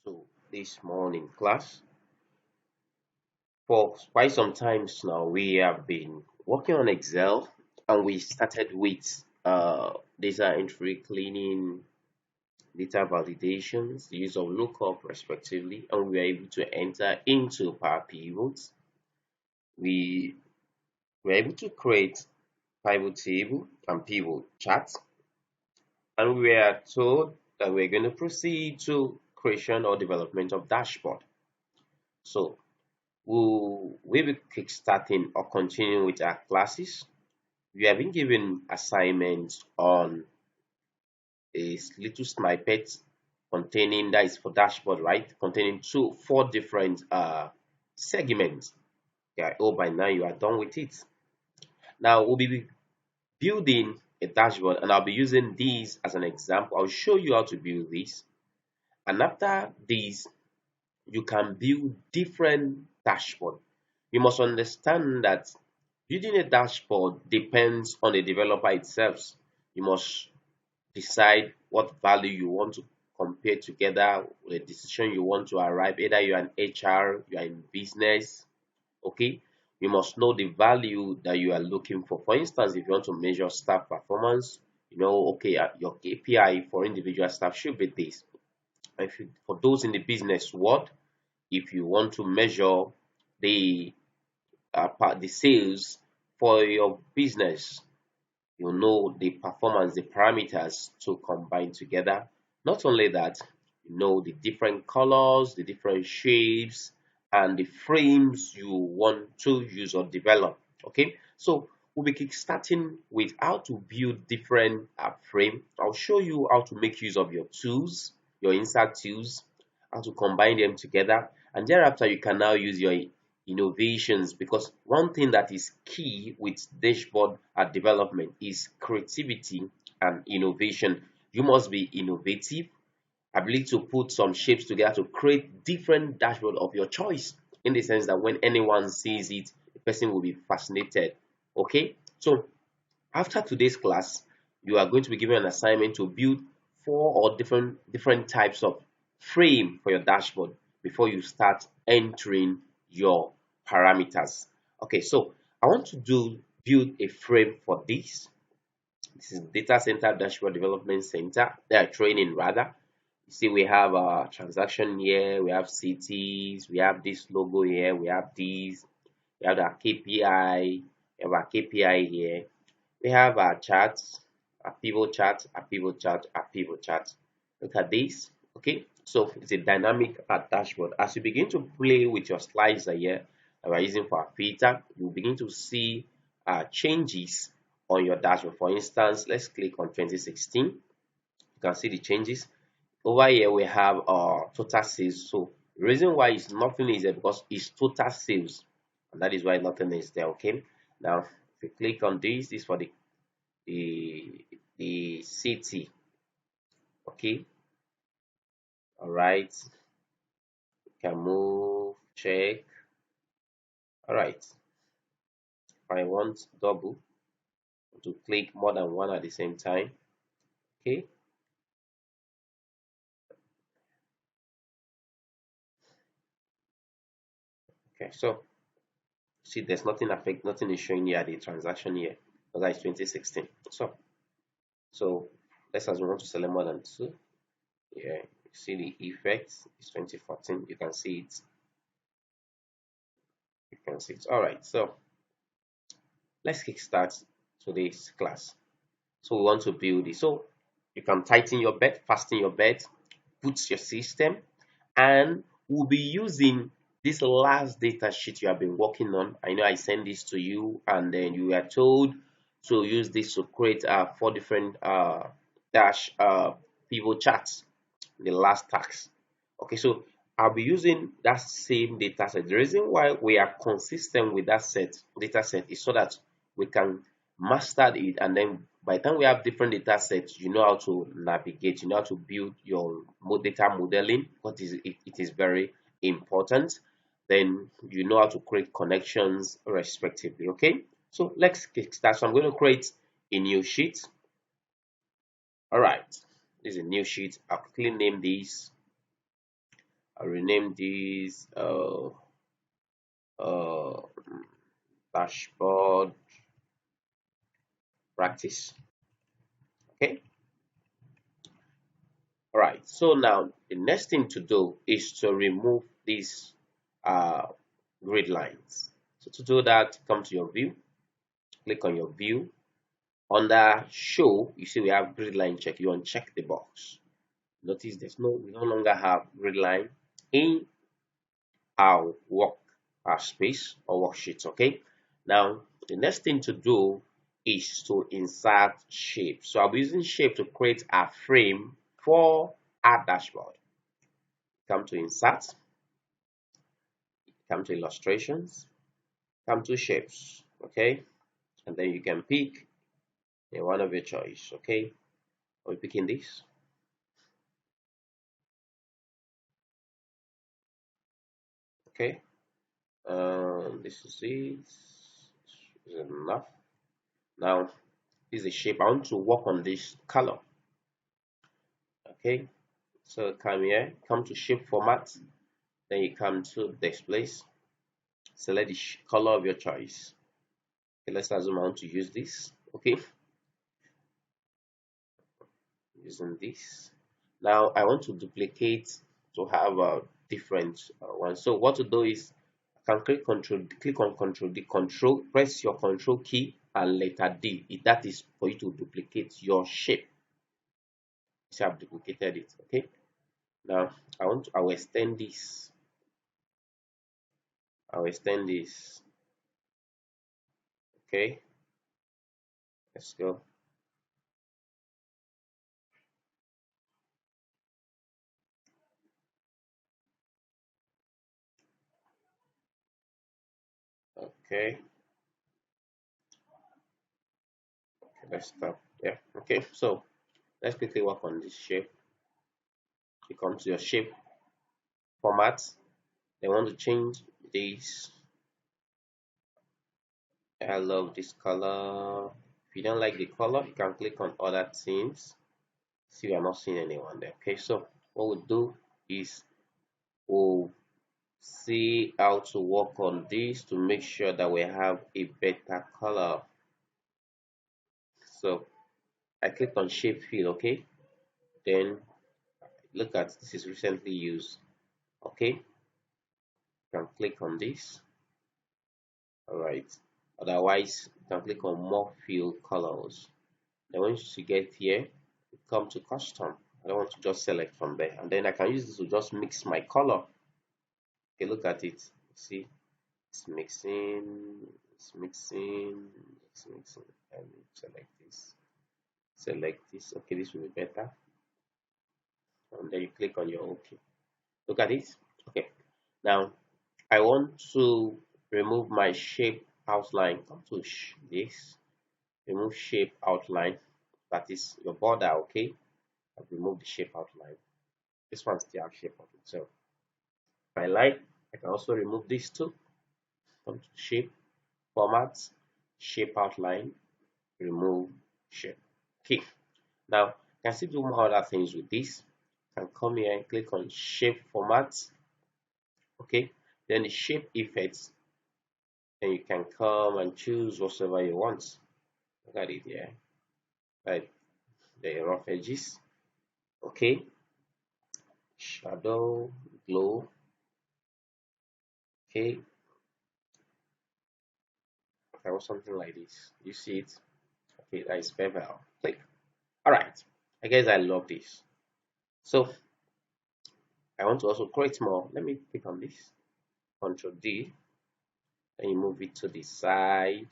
So this morning class, for quite some times now, we have been working on Excel, and we started with data entry, cleaning, data validations, the use of lookup respectively, and we were able to enter into Powerpivot. We were able to create pivot table and pivot chart, and we were told that we're going to proceed to creation or development of dashboard. So we'll be kickstarting or continuing with our classes. We have been given assignments on a little snippet containing, that is for dashboard, right? Containing four different segments. Yeah, oh, by now you are done with it. Now we'll be building a dashboard, and I'll be using these as an example. I'll show you how to build this, and after this, you can build different dashboard. You must understand that building a dashboard depends on the developer itself. You must decide what value you want to compare together, the decision you want to arrive. Either you're an HR, you're in business, okay? You must know the value that you are looking for. For instance, if you want to measure staff performance, okay, your KPI for individual staff should be this. For those in the business world, if you want to measure the the sales for your business, you know the performance, the parameters to combine together. Not only that, you know the different colors, the different shapes, and the frames you want to use or develop. Okay, so we'll be starting with how to build different frame. I'll show you how to make use of your tools, your insert tools, how to combine them together, and thereafter you can now use your innovations, because one thing that is key with dashboard development is creativity and innovation. You must be innovative, ability to put some shapes together to create different dashboard of your choice, in the sense that when anyone sees it, the person will be fascinated. Okay, so after today's class, you are going to be given an assignment to build four or different types of frame for your dashboard before you start entering your parameters. Okay, so I want to build a frame for this. This is data center dashboard development center. They are training rather. You see, we have our transaction here, we have cities, we have this logo here, we have these, we have our KPI, we have our KPI here. We have our charts, our pivot chart, our pivot chart, our pivot chart. Look at this. Okay, so it's a dynamic dashboard. As you begin to play with your slides here that we're using for our filter, you begin to see changes on your dashboard. For instance, let's click on 2016. You can see the changes. Over here we have our total sales. So the reason why it's nothing is there because it's total sales, and that is why nothing is there. Okay, now if you click on this is for the city. Okay, all right, you can move, check. All right, if I want double, to click more than one at the same time. Okay, okay, so see there's nothing affect, nothing is showing here, the transaction here, because that is 2016. So let's assume we want to select more than two. Yeah, you see the effect is 2014. You can see it. You can see it. All right, so let's kickstart today's class. So we want to build it. So you can tighten your bed, fasten your bed, put your system, and we'll be using this last data sheet you have been working on. I know I sent this to you, and then you were told to use this to create four different pivot charts, the last task. Okay, so I'll be using that same data set. The reason why we are consistent with that data set is so that we can master it, and then by the time we have different data sets, you know how to navigate, you know how to build your data modeling. It is very important. Then you know how to create connections respectively. Okay, so let's get started. So I'm going to create a new sheet. All right, this is a new sheet. I'll quickly name this I'll rename this uh, dashboard practice. Okay. All right. So now the next thing to do is to remove these uh, grid lines. So to do that, come to your view, click on your view. Under show, you see we have grid line check. You uncheck the box. Notice we no longer have grid line in our work space or worksheet. Okay. Now the next thing to do is to insert shape. So I'll be using shape to create a frame for our dashboard. Come to insert, come to illustrations, come to shapes. Okay, and then you can pick one of your choice. Okay, are we picking this? Okay, this is it. This is enough. Now this is the shape. I want to work on this color. Okay, so come here, come to shape format, then you come to displays, select the color of your choice. Okay, let's assume I want to use this. Okay, using this. Now I want to duplicate to have a different one. So what to do is I can click on control D, control, press your control key and letter D. That is for you to duplicate your shape. See, I've duplicated it. Okay. Now I will extend this. I will extend this. Okay. Let's go. Okay. Let's stop. Yeah. Okay. So let's quickly work on this shape. You come to your shape format. They want to change this. I love this color. If you don't like the color, you can click on other themes. See, we are not seeing anyone there. Okay, so what we'll do is we'll see how to work on this to make sure that we have a better color. So I click on shape fill. Okay, then look at this is recently used. Okay, you can click on this. All right, otherwise you can click on more fill colors. Then once you get here, come to custom. I don't want to just select from there, and then I can use this to just mix my color. Okay, look at it. See, it's mixing, it's mixing, it's mixing. And select this, select this. Okay, this will be better. And then you click on your OK. Look at it. Okay, now I want to remove my shape outline. Come to this, remove shape outline. That is your border. Okay, I've removed the shape outline. This one still has shape outline. So if I like, I can also remove this too. Come to shape, format, shape outline, remove shape. Okay. Now you can still do more other things with this. You can come here and click on shape format. Okay. Then the shape effects. Then you can come and choose whatever you want. Look at it here. Like the rough edges. Okay. Shadow, glow. Okay. I want something like this. You see it? Okay, that is bevel. Click. Alright. I guess I love this. So I want to also create more. Let me click on this. Control D. Then you move it to the side.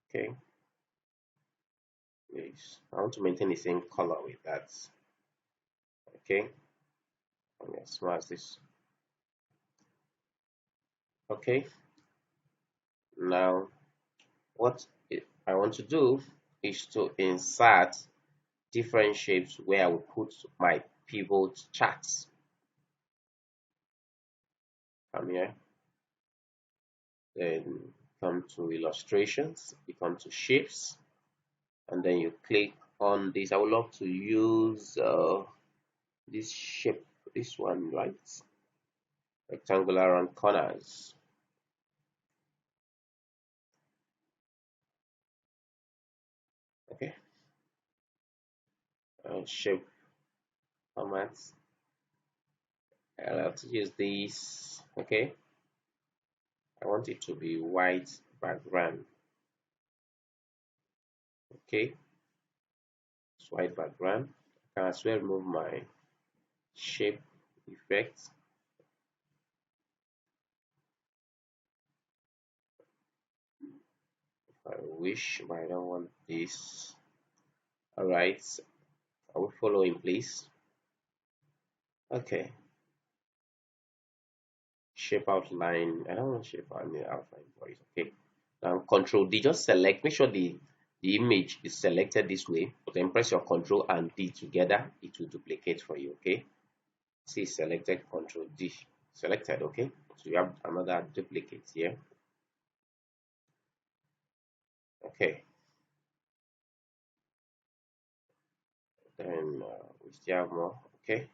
Okay. Yes. I want to maintain the same color with that. Okay. And as small as this. Okay. Now what I want to do is to insert different shapes where I will put my pivot charts. Come here. Then come to illustrations. You come to shapes. and then you click on this. I would love to use this shape, this one, right? Rectangular and corners. Okay, shape formats. I'll have to use this. Okay, I want it to be white background. Okay, it's white background. I can as well remove my shape effect. If I wish, but I don't want this. All right, I will follow in place. Okay, shape outline. I don't want shape outline for it. Okay, now Control D. Just select. Make sure the image is selected this way. But then press your Control and D together. It will duplicate for you. Okay. See selected. Control D. Selected. Okay. So you have another duplicate here. Okay. Then we still have more. Okay.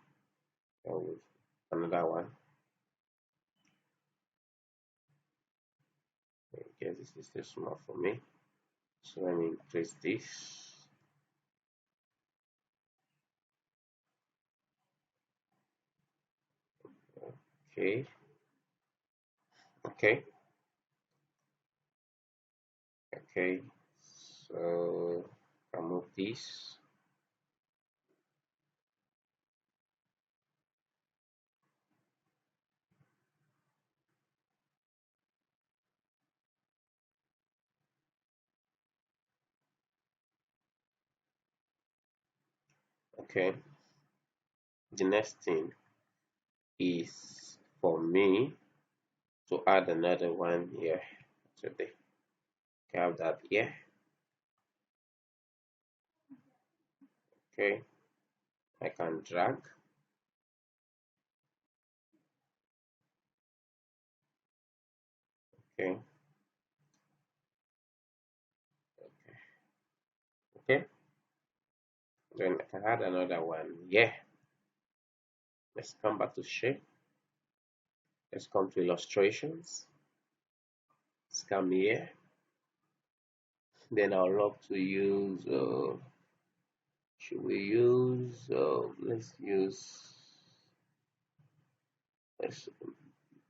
Then another one. I guess this is too small for me. So let me increase this. Okay. Okay. Okay. So remove this. Okay. The next thing is for me to add another one here. So they have that here. Okay. I can drag. Okay. Okay. Then I can add another one. Yeah. Let's come back to shape. Let's come to illustrations. Let's come here. Then I'll love to use. Should we use? Let's use. Let's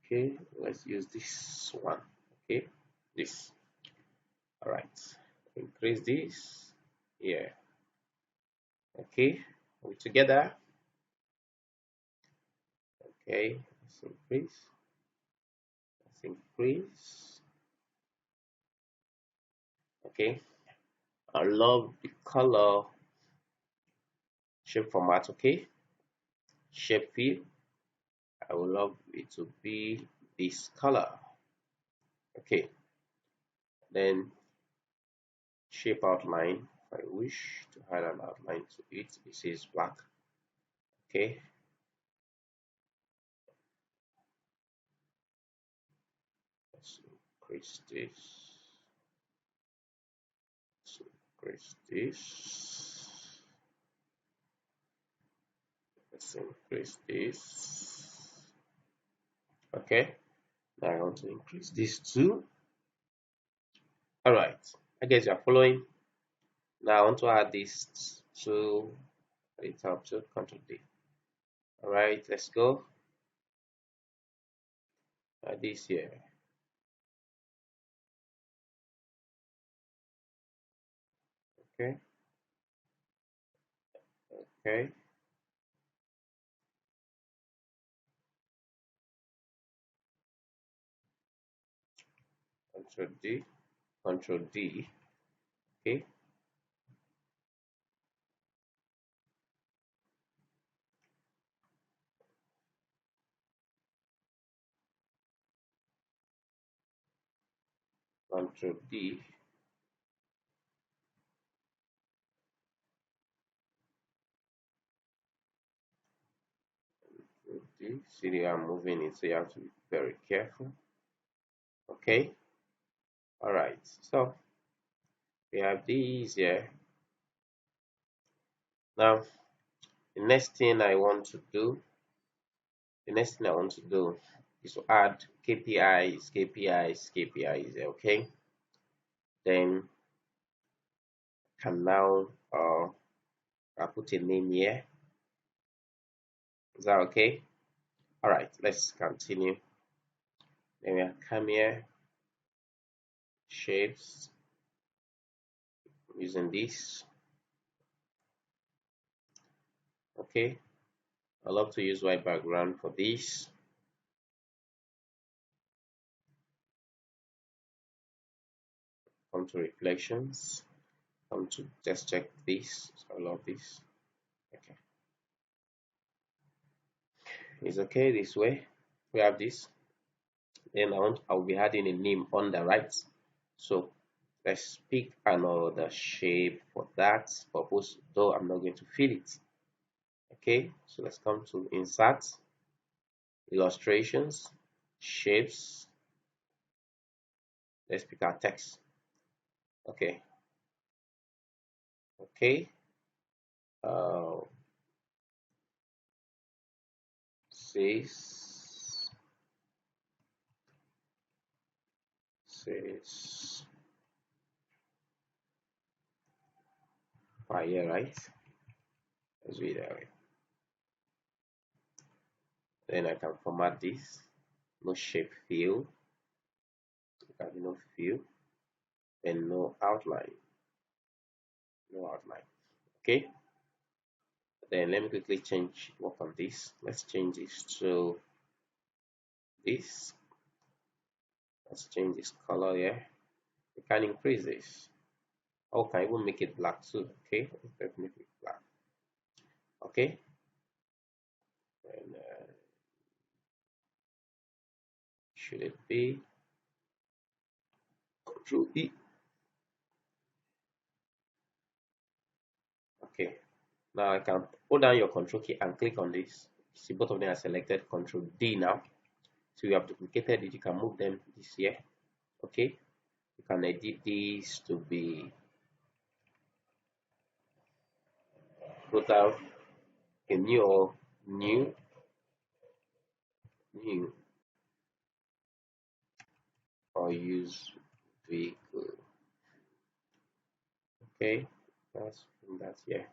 okay. Let's use this one. Okay. This. All right. Increase this. Yeah. Okay. We together. Okay. Let's increase. Let's increase. Okay. I love the color shape format. Okay. Shape fill. I would love it to be this color. Okay. Then shape outline. If I wish to add an outline to it, it says black. Okay. Let's increase this. Let's increase this. Let's increase this. Okay. Now I want to increase this too. All right. I guess you are following. Now I want to add this to the top to Control D. All right. Let's go. Add this here. Okay. Okay. Control D. Control D. Okay. Control D. Control D. See, I'm moving it, so you have to be very careful. Okay. All right. So we have these here. Now the next thing I want to do, the next thing I want to do is to add KPIs, okay? Then can now I'll put a name here. Is that okay? All right, let's continue. Then we come here, shapes, using this. Okay, I love to use white background for this. Come to reflections. Come to just check this. So I love this. Okay, it's okay this way. We have this. Then I'll be adding a name on the right. So let's pick another shape for that purpose, though I'm not going to fill it. Okay, so let's come to insert, illustrations, shapes. Let's pick our text. Okay, okay. Uh, says says fire, right? Let's read that way. Then I can format this. No shape fill. There can be no fill. Then no outline. No outline. Okay. Then let me quickly work on this. Let's change this to this. Let's change this color here. We can increase this. Oh, can even make it black too. Okay, let's make it black. Okay, and should it be Control E? Okay, now I can hold down your Control key and click on this. See, both of them are selected. Control D now. So you have duplicated it. You can move them this here. Okay, you can edit these to be put out a new or use vehicle. Okay, that's here.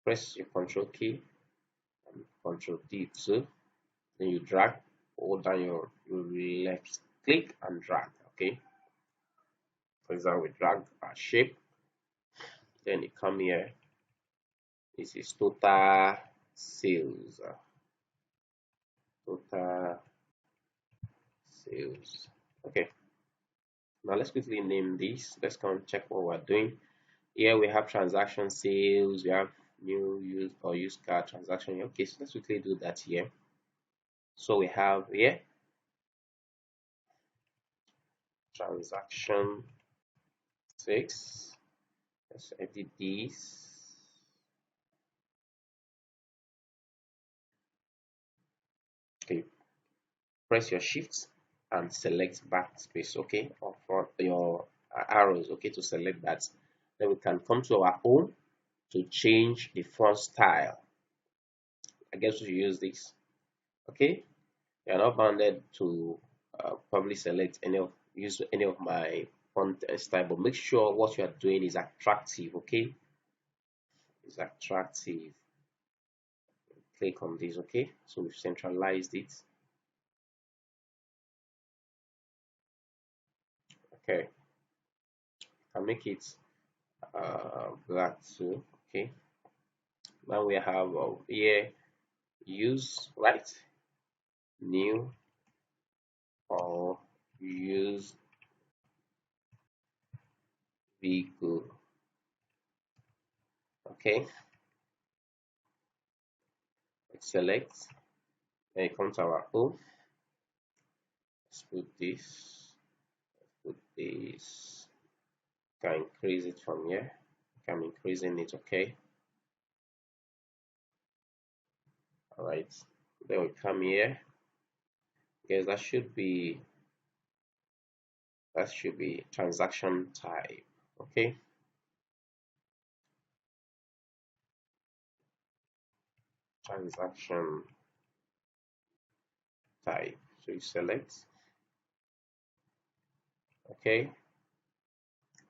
Press your Control key and Control D2. Then you drag, hold down your left click and drag. Okay, for example, we drag our shape. Then you come here. This is total sales. Total sales. Okay. Now let's quickly name this. Let's come check what we're doing. Here we have transaction sales. We have new used or used car transaction. Okay, so let's quickly do that here. So we have here transaction 6. Let's edit these. Okay, press your shift and select backspace, okay, or for your arrows, okay, to select that. Then we can come to our home to change the font style. I guess we use this. Okay, you are not bounded to probably select use any of my font style, but make sure what you are doing is attractive. Okay, is attractive. Click on this. Okay, so we've centralized it. Okay, can make it black too. Okay, now we have here use, right, new or use vehicle. Okay, let's select, then come to our home. Let's put this, can increase it from here. I'm increasing it. Okay, all right, then we come here. Yes, that should be transaction type. Okay, transaction type. So you select, okay,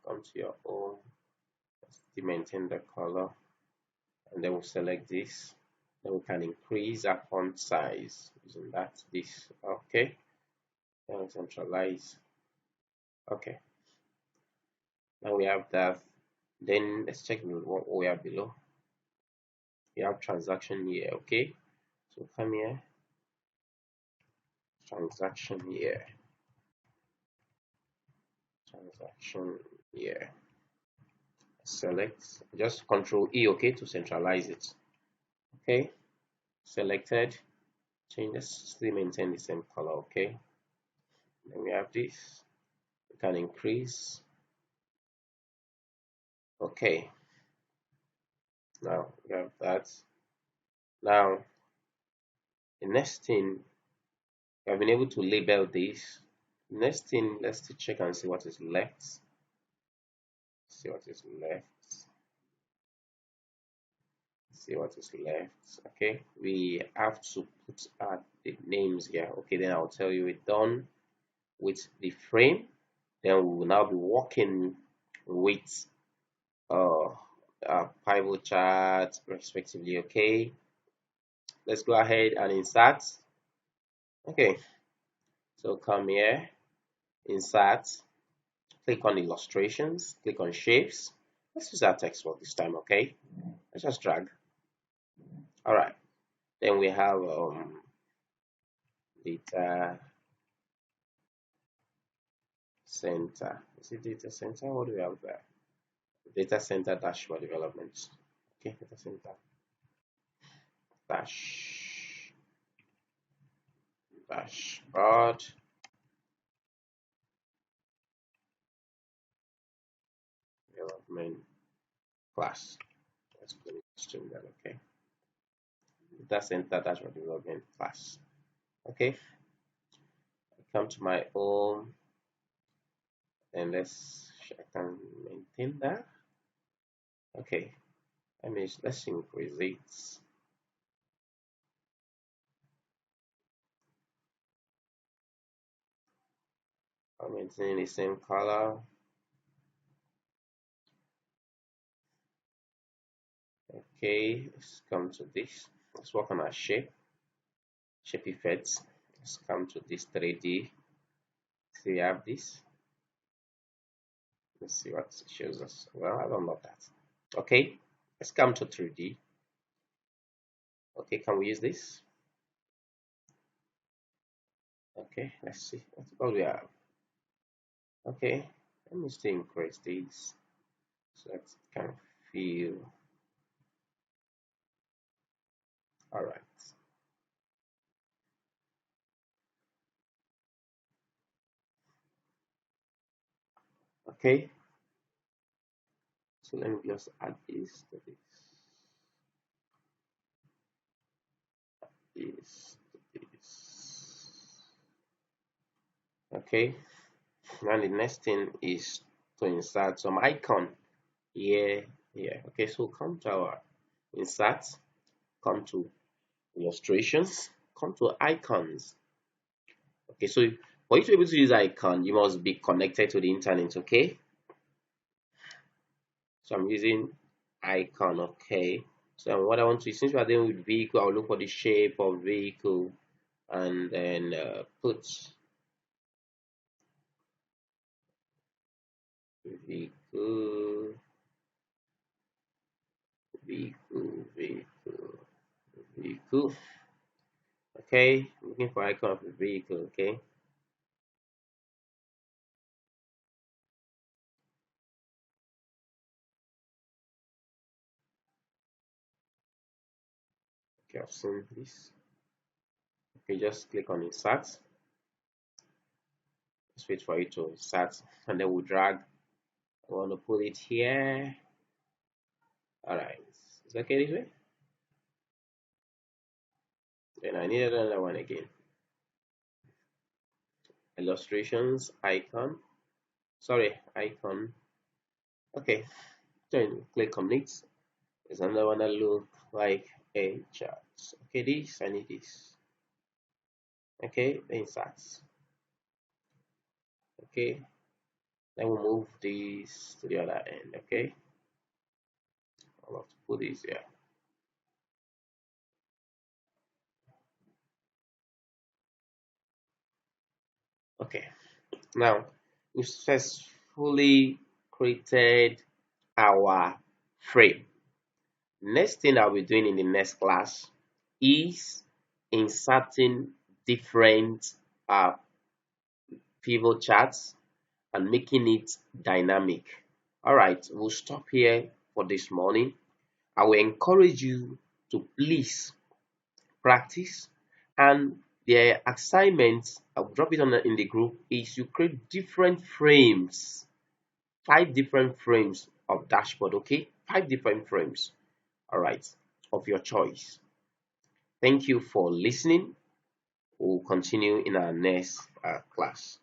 come to your own, still maintain the color, and then we'll select this. Then we can increase our font size using this, okay. Then centralize, okay. Now we have that. Then let's check what we have below. We have transaction here, okay. So come here, transaction here, transaction here. Select, just Control E, okay, to centralize it. Okay, selected. Change this, still maintain the same color, okay. Then we have this. We can increase. Okay. Now we have that. Now the next thing, we have been able to label this. Next thing, let's check and see what is left. See what is left. See what is left. Okay, we have to put the names here. Okay, then I'll tell you we're done with the frame. Then we will now be working with pivot chart respectively. Okay, let's go ahead and insert. Okay, so come here, insert, click on illustrations, click on shapes. Let's use our text box this time. Okay, let's just drag. All right, then we have data center. Is it data center? What do we have there? Data center dashboard development. Okay, data center dashboard development class. Let's put it string that. Okay, data center dashboard development class. Okay, I come to my home and let's I can maintain that. Okay, let's increase it. I'm maintaining the same color. Okay, let's come to this. Let's work on our shape effects. Let's come to this 3D. So we have this. Let's see what it shows us. Well, I don't know that. Okay, let's come to 3D. Okay, can we use this? Okay, let's see what we have. Okay, let me still increase this so that it can feel all right. Okay, so let me just add this to this. Okay, now the next thing is to insert some icon here. Okay, so come to our insert, come to illustrations, come to icons. Okay, so for you to be able to use icon, you must be connected to the internet. Okay, so I'm using icon. Okay, so what I want to, since we are dealing with vehicle, I'll look for the shape of vehicle and then put vehicle, vehicle. Okay, looking for icon of a vehicle. Okay, okay, I've seen this. Okay, just click on insert. Just wait for it to insert, and then we'll drag. I want to put it here. All right, is it okay this way? Then I need another one again. Illustrations, icon. Sorry, icon. Okay, then click on it. There's another one that look like a chart. Okay, this, I need this. Okay, insert. Okay, then we'll move this to the other end. Okay, I'll have to put this here. Okay, now we successfully created our frame. Next thing I'll be doing in the next class is inserting different uh, pivot charts and making it dynamic. All right, we'll stop here for this morning. I will encourage you to please practice, and the assignment I'll drop it on in the group is you create different frames, 5 different frames of dashboard. Okay, 5 different frames. All right, of your choice. Thank you for listening. We'll continue in our next class.